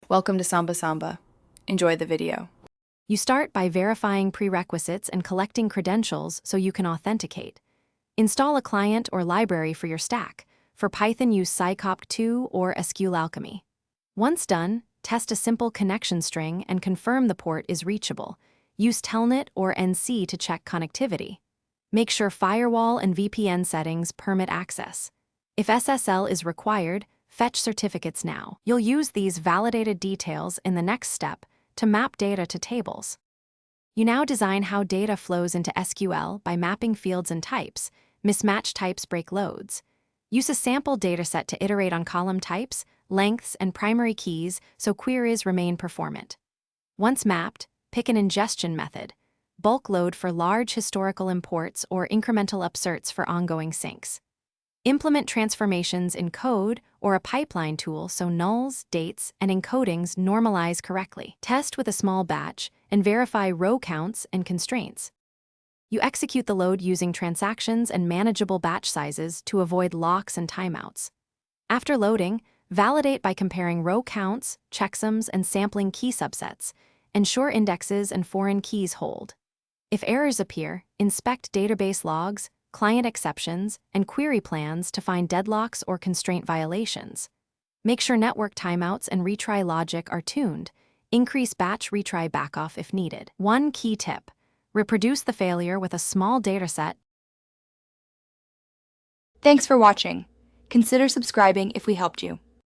Welcome to Samba Samba. Enjoy the video. You start by verifying prerequisites and collecting credentials so you can authenticate. Install a client or library for your stack. For Python, use scicop2 or SQLalchemy. Once done, test a simple connection string and confirm the port is reachable. Use telnet or NC to check connectivity. Make sure firewall and VPN settings permit access. If SSL is required, fetch certificates now. You'll use these validated details in the next step to map data to tables. You now design how data flows into SQL by mapping fields and types. Mismatched types break loads. Use a sample dataset to iterate on column types, lengths, and primary keys so queries remain performant. Once mapped, pick an ingestion method. Bulk load for large historical imports or incremental upserts for ongoing syncs. Implement transformations in code or a pipeline tool so nulls, dates, and encodings normalize correctly. Test with a small batch and verify row counts and constraints. You execute the load using transactions and manageable batch sizes to avoid locks and timeouts. After loading, validate by comparing row counts, checksums, and sampling key subsets. Ensure indexes and foreign keys hold. If errors appear, inspect database logs, client exceptions, and query plans to find deadlocks or constraint violations. Make sure network timeouts and retry logic are tuned. Increase batch retry backoff if needed. One key tip: reproduce the failure with a small dataset. Thanks for watching. Consider subscribing if we helped you.